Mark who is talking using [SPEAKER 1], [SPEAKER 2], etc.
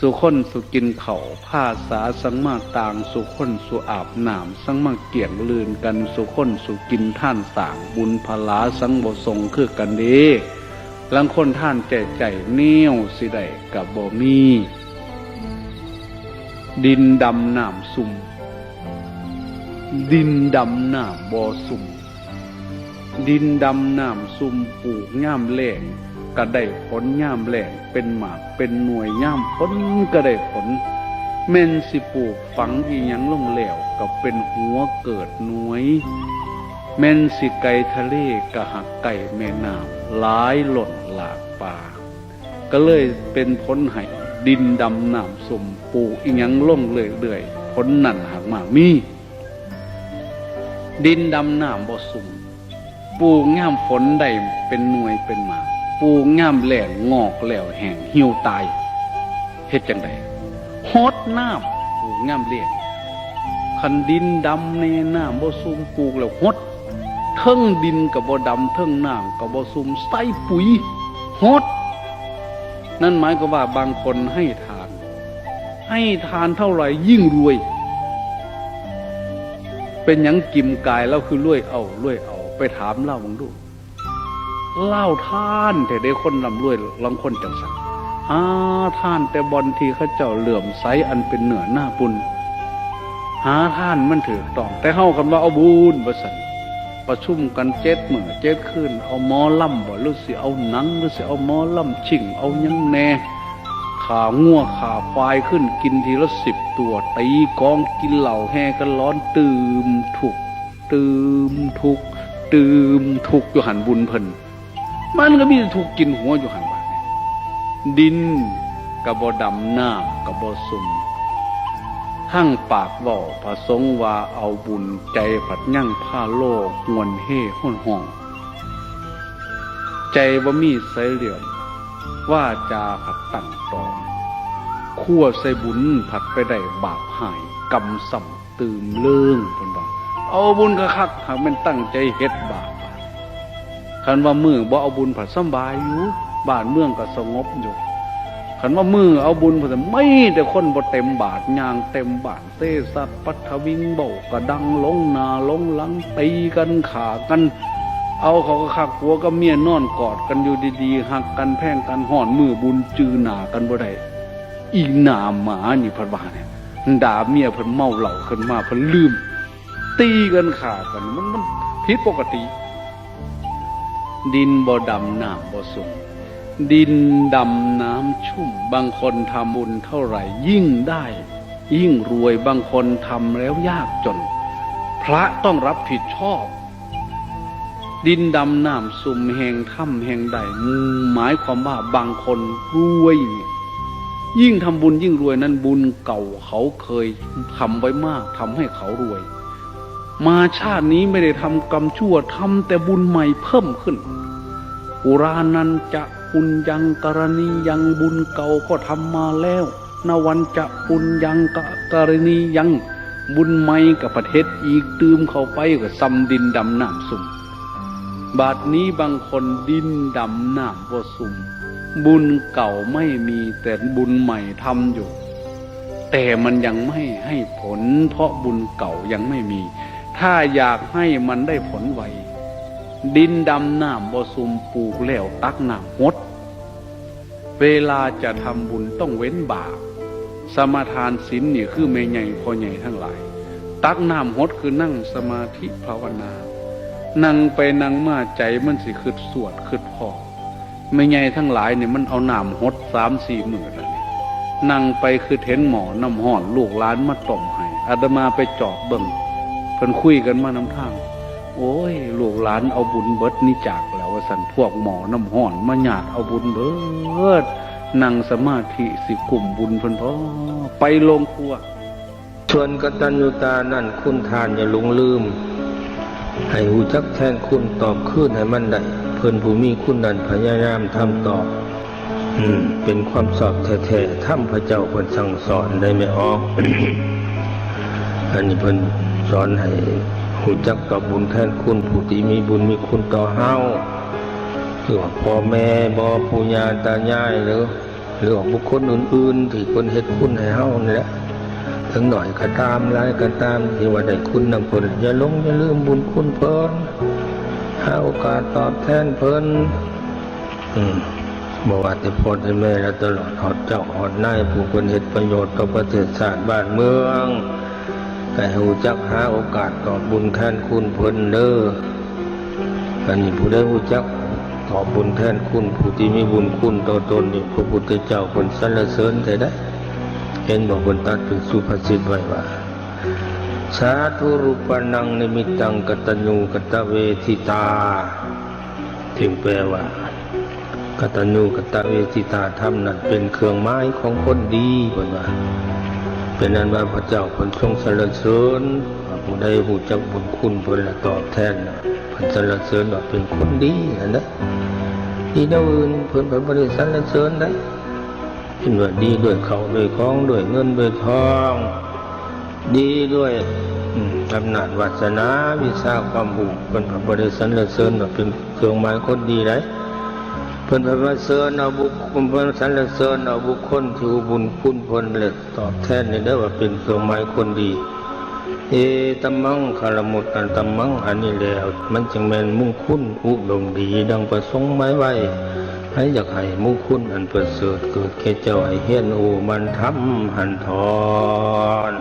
[SPEAKER 1] สุคนสุกินเขาผ้าสาสังมาต่างสุคนสุอาบน้ำสังมาเกี่ยงลื่นกันสุคนสุกินท่านสางบุญพลาสังบ่ทรงคือกันเด้ลังคนท่านใจเนี้ยวสิได้กับบ่มีดินดำน้ำซุ่มดินดำน้ำบ่ซุ่มดินดำน้ำซุ่มปลูกย่ามแล้งก็ได้ผลย่ามแล้งเป็นหมากเป็นหน่วยย่ามผลก็ได้ผลแม่นสิปลูกฝังอีหยังลงแล้วก็เป็นหัวเกิดหน่วยแม่นสิไก่ทะเลก็หักไก่แม่น้ำหลายหล่นหลากป่าก็เลยเป็นผลให้ดินดำน้ำซุ่มปลูกอีหยังลงเรื่อยๆผลนั่นหักมามีดินดำน้ำบ่ซุ่มปลูกย่ามฝนได้เป็นหน่วยเป็นหมากปลูกย่ามแล้งงอกแล้วแห้งหิวตายเฮ็ดจังได๋ฮดน้ำปลูกย่ามแล้งคันดินดำในน้ำบ่ซุ่มปลูกแล้วฮดเทิงดินก็บ่ดำเทิงน้ำก็บ่ซุ่มใส่ปุ๋ยฮดนั่นหมายก็ว่าบางคนให้ทานเท่าไหร่ยิ่งรวยเป็นหยังกิมกายแล้วคือรวยเอาไปถามเล่าบังดูเล่าท่านแต่ได้คนร่ำรวยลองคนจังสักท่านแต่บอนทีเขาเจ้าเหลื่อมใสอันเป็นเหนือหน้าปุนหาท่านมันถือต้องแต่เฮากันว่าเอาบุญบ่ซั่นประชุมกัน7 มื้อ7 คืนเอาหมอลำบ่หรือสิเอาหนังหรือสิเอาหมอลำชิ่งเอาหยังแน่ขางัวขาควายขึ้นกินทีละ10 ตัวตีกองกินเหล้าแห่กันร้อนตื่มทุกอยู่หันบุญเพิ่นมันก็มีถูกกินหัวอยู่หันบาดดินกะบ่ดำน้ำกะบ่ซุ่มทั้งปากเว้าพระสงฆ์ว่าเอาบุญใจผัดยั่งผ้าโลกงวนเฮ่ห้นห้องใจบ่มีไสเหลี่ยมว่าจาผัดตั้งตองคั่วใส่บุญผัดไปได้บาปหายกรรมสัมตื่มเลื่องเพิ่นว่าเอาบุญคักหากมันตั้งใจเฮ็ดบาปคันว่ามือบ่เอาบุญผัดสบายอยู่บ้านเมืองก็สงบอยู่คันว่ามือเอาบุญผัดไม่แต่คนบ่เต็มบาทยางเต็มบาทเตสัตปัทวิงเบากระดังลงหน้าลงหลังตีกันขากันเอาเขาก็คักผัวกับเมียนอนกอดกันอยู่ดีๆหักกันแพ่งกันห่อนมือบุญจือหน้ากันบ่ได้อีหน้าหมานี่เพิ่นว่าเนี่ยด่าเมียเพิ่นเมาเหล้าขึ้นมาเพิ่นลืมตีกันขากันมันผิดปกติดินบ่ดำน้ำบ่ซุ่มดินดำน้ำชุ่มบางคนทำบุญเท่าไหร่ยิ่งได้ยิ่งรวยบางคนทำแล้วยากจนพระต้องรับผิดชอบดินดำน้ำซุ่มแห่งถ้ำแห่งใดหมายความว่าบางคนรวยยิ่งทำบุญยิ่งรวยนั้นบุญเก่าเขาเคยทำไว้มากทำให้เขารวยมาชาตินี้ไม่ได้ทำกรรมชั่วทำแต่บุญใหม่เพิ่มขึ้นปุรานันจะปุญญังกรณียังบุญเก่าก็ทำมาแล้วนวันจะปุญญังกรณียังบุญใหม่กับประเทศอีกตืมเข้าไปก็ซ้ำดินดำน้ำซุ่มบาดนี้บางคนดินดำน้ำบ่ซุ่มบุญเก่าไม่มีแต่บุญใหม่ทำอยู่แต่มันยังไม่ให้ผลเพราะบุญเก่ายังไม่มีถ้าอยากให้มันได้ผลไวดินดำน้ำบ่ซุ่มปลูกแล้วตักน้ำหดเวลาจะทำบุญต้องเว้นบาปสมาทานศีลนี่คือแม่ใหญ่พ่อใหญ่ทั้งหลายตักน้ำหดคือนั่งสมาธิภาวนานั่งไปนั่งมาใจมันสิคิดสวดคิดพอแม่ใหญ่ทั้งหลายเนี่ยมันเอาน้ำหด3-4 มื้อแล้วนี่นั่งไปคือเห็นหมอน้ำห้อนลูกหลานมาต้มให้อาตมาไปจอบเบิ่งเพิ่นคุยกันมานำทางโอ้ยลูกหลานเอาบุญเบิดนี่จากแล้วว่าสั่นพวกหมอน้ำห้อนมาญาติเอาบุญเบิดนั่งสมาธิสิกลุ่มบุญเพิ่นพอไปลงครัว
[SPEAKER 2] ส่วนกตัญญูตานั่นคุณทานอย่าหลงลืมให้หูจักแทนคุณตอบคืนให้มันได้เพิ่นผู้มีคุณนั้นพยายามทำตอบเป็นความสอบแท้ๆทำพระเจ้าเพิ่นสั่งสอนได้ไม่ออก อันนี้เพิ่นสอนให้หูจักตอบบุญแทนคุณผู้ที่มีบุญมีคุณต่อเฮาคือว่าพ่อแม่บ่ปู่ย่าตายายหรือ หรือว่าบุคคลอื่นๆที่คนเฮ็ดคุณให้เฮานี่แหละถึงหน่อยก็ตามหลายก็ตามที่ว่าได้คุณนำเพิ่นอย่าลืมบุญคุณเพิ่นหาโอกาสตอบแทนเพิ่นบ่ว่าแต่พ่อแต่แม่และตลอดฮอดเจ้าฮอดนายผู้เพิ่นเฮ็ดประโยชน์ต่อประเทศชาติบ้านเมืองแต่ให้รู้จักหาโอกาสตอบบุญแทนคุณเพิ่นเด้ออันนี้ผู้ใดรู้จักตอบบุญแทนคุณผู้ที่มีบุญคุณต่อตนนี่พระพุทธเจ้าเพิ่นสรรเสริญได้เห็นบอกเพิ่นตัดเป็นสุภาษิตไว้ว่าสาธุรูปนังนิมิตตังกตัญญูกตเวทิตาที่แปลว่ากตัญญูกตเวทิตาธรรมนั้นเป็นเครื่องหมายของคนดีเพิ่นว่าเป็นนั้นว่าพระเจ้าเพิ่นทรงสรรเสริญผู้ใดรู้จักบุญคุณเพิ่นและตอบแทนเพิ่นสรรเสริญว่าเป็นคนดีนั่นนะดีแนวอื่นเพิ่นบ่ได้สรรเสริญได้เห็นว่าดีด้วยเขาด้วยของด้วยเงินด้วยทองดีด้วยอำนาจวาสนาวิชาความรู้เพิ่นบ่ได้สรรเสริญว่าเป็นเครื่องหมายคนดีได้เพิ่นสรรเสริญเอาบุคคลเพิ่นสรรเสริญเอาบุคคลที่อุบุญคุณเพิ่นและตอบแทนนี่ได้ว่าเป็นเครื่องหมายคนดีเอตัมมังคารมุตตันตัมมังอันนี้แล้วมันจึงแม่นมุ่งคุณอุดมดีดังประสงค์หมายไว้ให้อยากให้มุ่งคุณอันประเสริฐเกิดแก่เจ้าให้เฮียนโอมันทำหันทอน